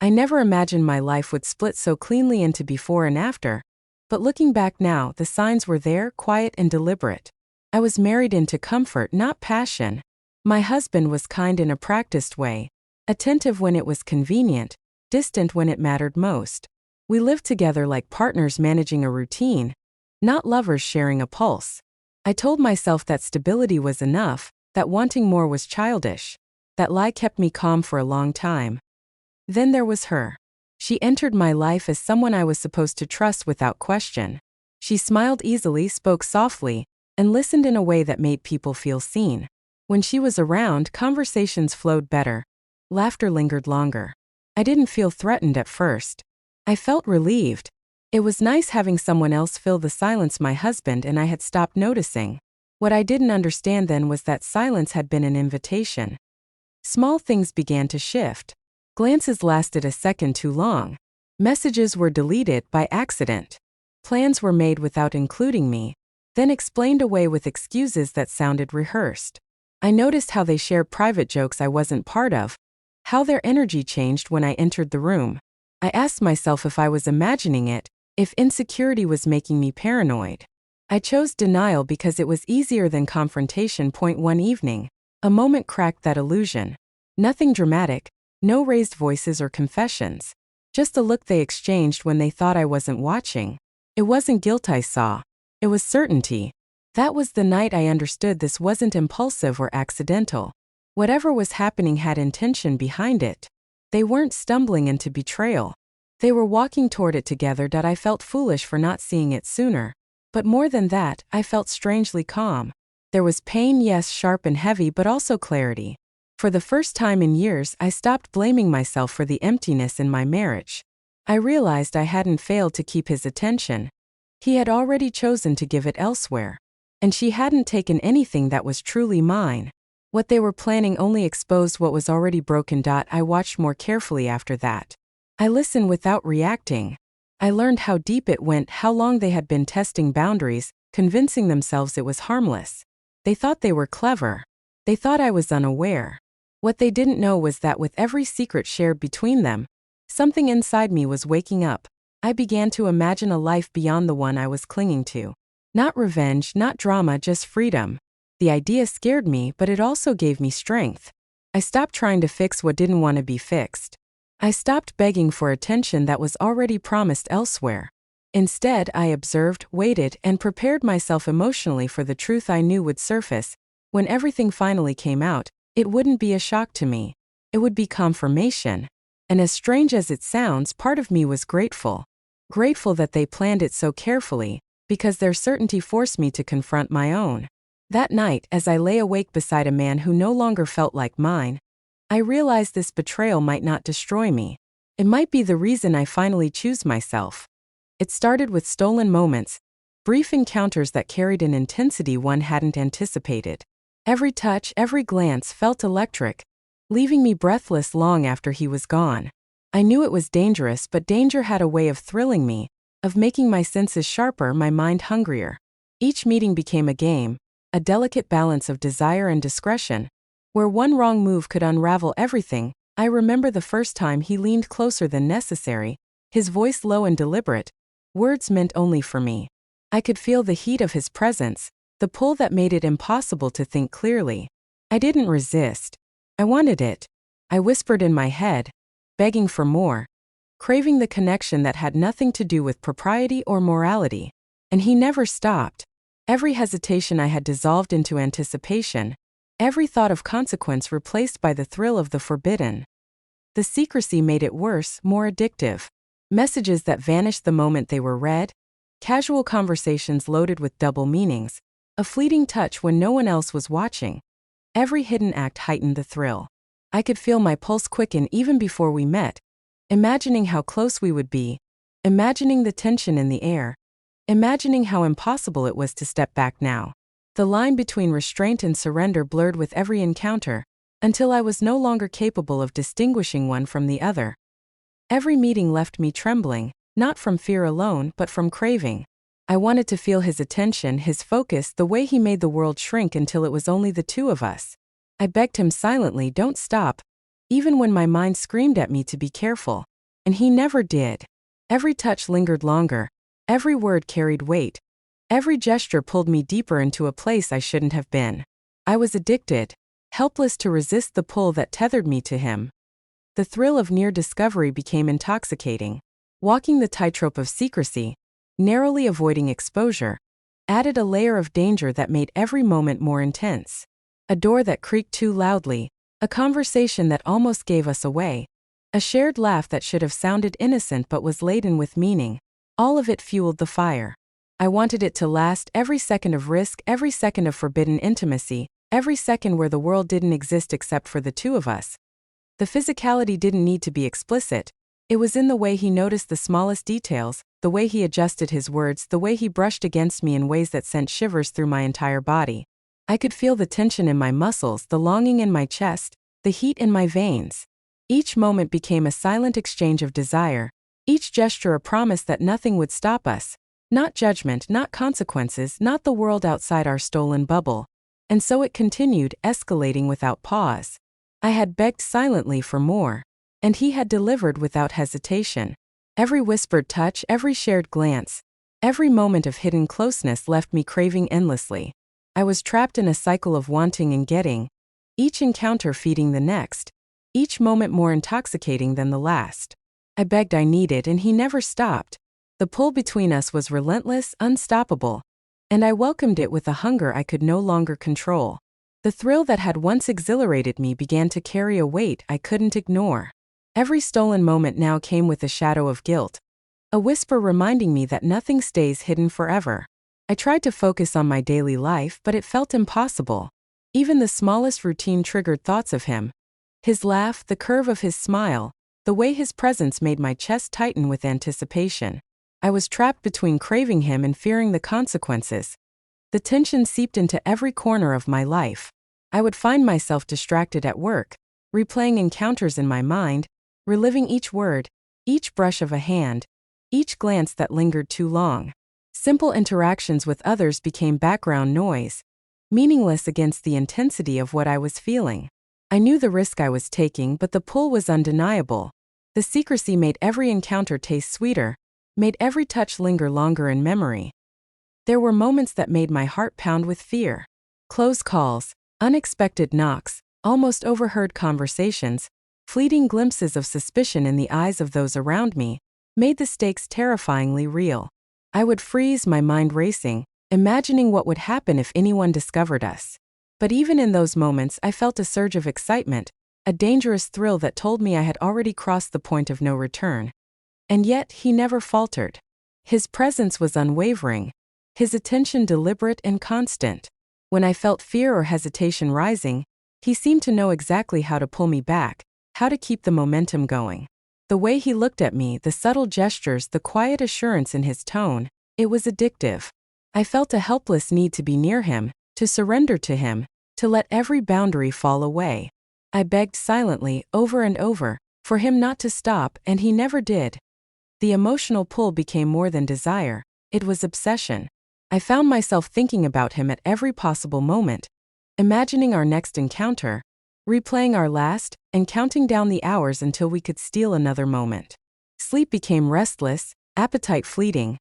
I never imagined my life would split so cleanly into before and after. But looking back now, the signs were there, quiet and deliberate. I was married into comfort, not passion. My husband was kind in a practiced way, attentive when it was convenient, distant when it mattered most. We lived together like partners managing a routine, not lovers sharing a pulse. I told myself that stability was enough, that wanting more was childish. That lie kept me calm for a long time. Then there was her. She entered my life as someone I was supposed to trust without question. She smiled easily, spoke softly, and listened in a way that made people feel seen. When she was around, conversations flowed better. Laughter lingered longer. I didn't feel threatened at first. I felt relieved. It was nice having someone else fill the silence my husband and I had stopped noticing. What I didn't understand then was that silence had been an invitation. Small things began to shift. Glances lasted a second too long. Messages were deleted by accident. Plans were made without including me, then explained away with excuses that sounded rehearsed. I noticed how they shared private jokes I wasn't part of, how their energy changed when I entered the room. I asked myself if I was imagining it, if insecurity was making me paranoid. I chose denial because it was easier than confrontation. One evening, a moment cracked that illusion. Nothing dramatic, no raised voices or confessions. Just a look they exchanged when they thought I wasn't watching. It wasn't guilt I saw. It was certainty. That was the night I understood this wasn't impulsive or accidental. Whatever was happening had intention behind it. They weren't stumbling into betrayal. They were walking toward it together. I felt foolish for not seeing it sooner. But more than that, I felt strangely calm. There was pain, yes, sharp and heavy, but also clarity. For the first time in years, I stopped blaming myself for the emptiness in my marriage. I realized I hadn't failed to keep his attention. He had already chosen to give it elsewhere. And she hadn't taken anything that was truly mine. What they were planning only exposed what was already broken. I watched more carefully after that. I listened without reacting. I learned how deep it went, how long they had been testing boundaries, convincing themselves it was harmless. They thought they were clever. They thought I was unaware. What they didn't know was that with every secret shared between them, something inside me was waking up. I began to imagine a life beyond the one I was clinging to. Not revenge, not drama, just freedom. The idea scared me, but it also gave me strength. I stopped trying to fix what didn't want to be fixed. I stopped begging for attention that was already promised elsewhere. Instead, I observed, waited, and prepared myself emotionally for the truth I knew would surface. When everything finally came out, it wouldn't be a shock to me. It would be confirmation. And as strange as it sounds, part of me was grateful. Grateful that they planned it so carefully, because their certainty forced me to confront my own. That night, as I lay awake beside a man who no longer felt like mine, I realized this betrayal might not destroy me. It might be the reason I finally choose myself. It started with stolen moments, brief encounters that carried an intensity one hadn't anticipated. Every touch, every glance felt electric, leaving me breathless long after he was gone. I knew it was dangerous, but danger had a way of thrilling me, of making my senses sharper, my mind hungrier. Each meeting became a game, a delicate balance of desire and discretion. Where one wrong move could unravel everything. I remember the first time he leaned closer than necessary, his voice low and deliberate, words meant only for me. I could feel the heat of his presence, the pull that made it impossible to think clearly. I didn't resist. I wanted it. I whispered in my head, begging for more, craving the connection that had nothing to do with propriety or morality. And he never stopped. Every hesitation I had dissolved into anticipation, every thought of consequence replaced by the thrill of the forbidden. The secrecy made it worse, more addictive. Messages that vanished the moment they were read, casual conversations loaded with double meanings, a fleeting touch when no one else was watching. Every hidden act heightened the thrill. I could feel my pulse quicken even before we met, imagining how close we would be, imagining the tension in the air, imagining how impossible it was to step back now. The line between restraint and surrender blurred with every encounter, until I was no longer capable of distinguishing one from the other. Every meeting left me trembling, not from fear alone, but from craving. I wanted to feel his attention, his focus, the way he made the world shrink until it was only the two of us. I begged him silently, don't stop, even when my mind screamed at me to be careful. and he never did. Every touch lingered longer. Every word carried weight. Every gesture pulled me deeper into a place I shouldn't have been. I was addicted, helpless to resist the pull that tethered me to him. The thrill of near discovery became intoxicating. Walking the tightrope of secrecy, narrowly avoiding exposure, added a layer of danger that made every moment more intense. A door that creaked too loudly, a conversation that almost gave us away, a shared laugh that should have sounded innocent but was laden with meaning. All of it fueled the fire. I wanted it to last, every second of risk, every second of forbidden intimacy, every second where the world didn't exist except for the two of us. The physicality didn't need to be explicit. It was in the way he noticed the smallest details, the way he adjusted his words, the way he brushed against me in ways that sent shivers through my entire body. I could feel the tension in my muscles, the longing in my chest, the heat in my veins. Each moment became a silent exchange of desire, each gesture a promise that nothing would stop us. Not judgment, not consequences, not the world outside our stolen bubble. And so it continued, escalating without pause. I had begged silently for more, and he had delivered without hesitation. Every whispered touch, every shared glance, every moment of hidden closeness left me craving endlessly. I was trapped in a cycle of wanting and getting, each encounter feeding the next, each moment more intoxicating than the last. I begged, I needed, and he never stopped. The pull between us was relentless, unstoppable, and I welcomed it with a hunger I could no longer control. The thrill that had once exhilarated me began to carry a weight I couldn't ignore. Every stolen moment now came with a shadow of guilt, a whisper reminding me that nothing stays hidden forever. I tried to focus on my daily life, but it felt impossible. Even the smallest routine triggered thoughts of him. His laugh, the curve of his smile, the way his presence made my chest tighten with anticipation. I was trapped between craving him and fearing the consequences. The tension seeped into every corner of my life. I would find myself distracted at work, replaying encounters in my mind, reliving each word, each brush of a hand, each glance that lingered too long. Simple interactions with others became background noise, meaningless against the intensity of what I was feeling. I knew the risk I was taking, but the pull was undeniable. The secrecy made every encounter taste sweeter, made every touch linger longer in memory. There were moments that made my heart pound with fear. Close calls, unexpected knocks, almost overheard conversations, fleeting glimpses of suspicion in the eyes of those around me, made the stakes terrifyingly real. I would freeze, my mind racing, imagining what would happen if anyone discovered us. But even in those moments, I felt a surge of excitement, a dangerous thrill that told me I had already crossed the point of no return. And yet, he never faltered. His presence was unwavering, his attention deliberate and constant. When I felt fear or hesitation rising, he seemed to know exactly how to pull me back, how to keep the momentum going. The way he looked at me, the subtle gestures, the quiet assurance in his tone, it was addictive. I felt a helpless need to be near him, to surrender to him, to let every boundary fall away. I begged silently, over and over, for him not to stop, and he never did. The emotional pull became more than desire, it was obsession. I found myself thinking about him at every possible moment, imagining our next encounter, replaying our last, and counting down the hours until we could steal another moment. Sleep became restless, appetite fleeting,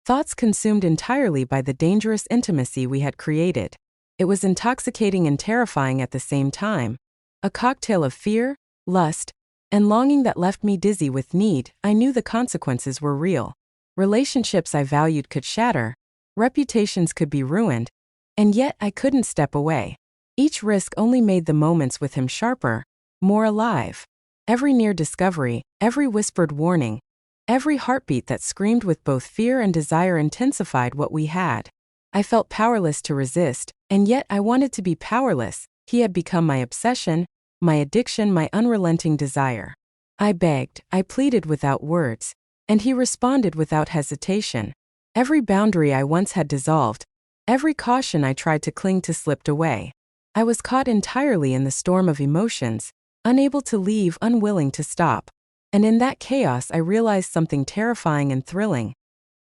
thoughts consumed entirely by the dangerous intimacy we had created. It was intoxicating and terrifying at the same time, a cocktail of fear, lust, and longing that left me dizzy with need. I knew the consequences were real. Relationships I valued could shatter, reputations could be ruined, and yet I couldn't step away. Each risk only made the moments with him sharper, more alive. Every near discovery, every whispered warning, every heartbeat that screamed with both fear and desire intensified what we had. I felt powerless to resist, and yet I wanted to be powerless. He had become my obsession, my addiction, my unrelenting desire. I begged, I pleaded without words, and he responded without hesitation. Every boundary I once had dissolved, every caution I tried to cling to slipped away. I was caught entirely in the storm of emotions, unable to leave, unwilling to stop. And in that chaos I realized something terrifying and thrilling.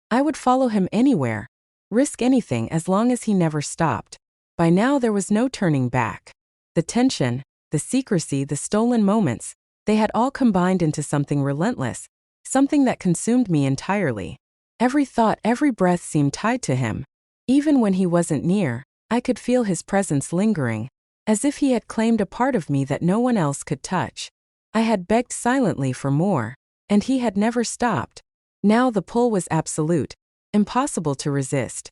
I would follow him anywhere, risk anything as long as he never stopped. By now there was no turning back. The tension, the secrecy, the stolen moments, they had all combined into something relentless, something that consumed me entirely. Every thought, every breath seemed tied to him. Even when he wasn't near, I could feel his presence lingering, as if he had claimed a part of me that no one else could touch. I had begged silently for more, and he had never stopped. Now the pull was absolute, impossible to resist.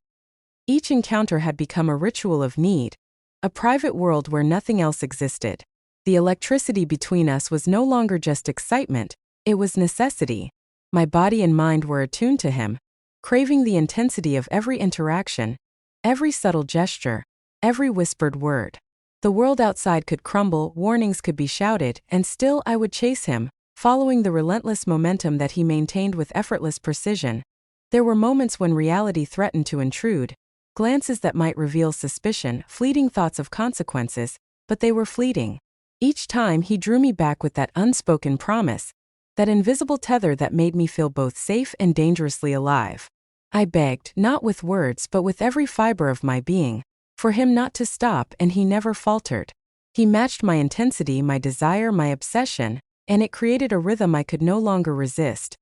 Each encounter had become a ritual of need, a private world where nothing else existed. The electricity between us was no longer just excitement, it was necessity. My body and mind were attuned to him, craving the intensity of every interaction, every subtle gesture, every whispered word. The world outside could crumble, warnings could be shouted, and still I would chase him, following the relentless momentum that he maintained with effortless precision. There were moments when reality threatened to intrude, glances that might reveal suspicion, fleeting thoughts of consequences, but they were fleeting. Each time he drew me back with that unspoken promise, that invisible tether that made me feel both safe and dangerously alive. I begged, not with words but with every fiber of my being, for him not to stop, and he never faltered. He matched my intensity, my desire, my obsession, and it created a rhythm I could no longer resist.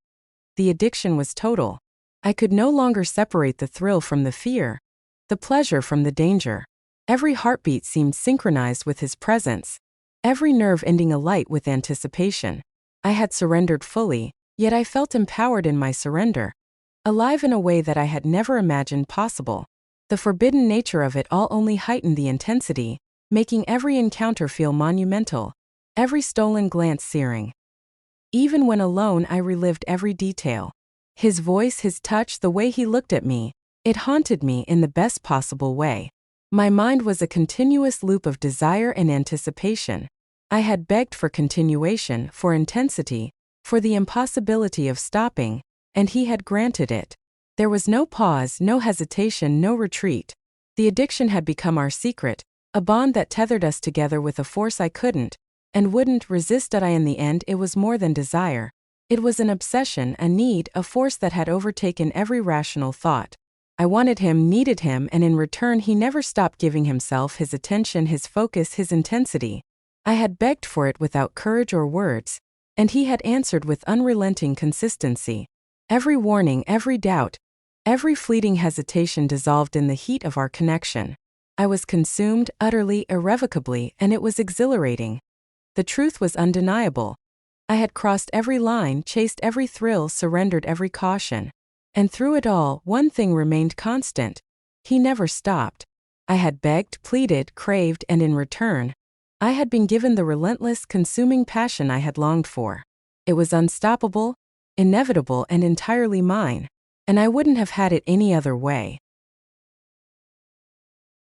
The addiction was total. I could no longer separate the thrill from the fear, the pleasure from the danger. Every heartbeat seemed synchronized with his presence, every nerve ending alight with anticipation. I had surrendered fully, yet I felt empowered in my surrender, alive in a way that I had never imagined possible. The forbidden nature of it all only heightened the intensity, making every encounter feel monumental, every stolen glance searing. Even when alone, I relived every detail. His voice, his touch, the way he looked at me, it haunted me in the best possible way. My mind was a continuous loop of desire and anticipation. I had begged for continuation, for intensity, for the impossibility of stopping, and he had granted it. There was no pause, no hesitation, no retreat. The addiction had become our secret, a bond that tethered us together with a force I couldn't, and wouldn't, resist. In the end, it was more than desire. It was an obsession, a need, a force that had overtaken every rational thought. I wanted him, needed him, and in return he never stopped giving himself, his attention, his focus, his intensity. I had begged for it without courage or words, and he had answered with unrelenting consistency. Every warning, every doubt, every fleeting hesitation dissolved in the heat of our connection. I was consumed, utterly, irrevocably, and it was exhilarating. The truth was undeniable. I had crossed every line, chased every thrill, surrendered every caution. And through it all, one thing remained constant. He never stopped. I had begged, pleaded, craved, and in return, I had been given the relentless, consuming passion I had longed for. It was unstoppable, inevitable, and entirely mine, and I wouldn't have had it any other way.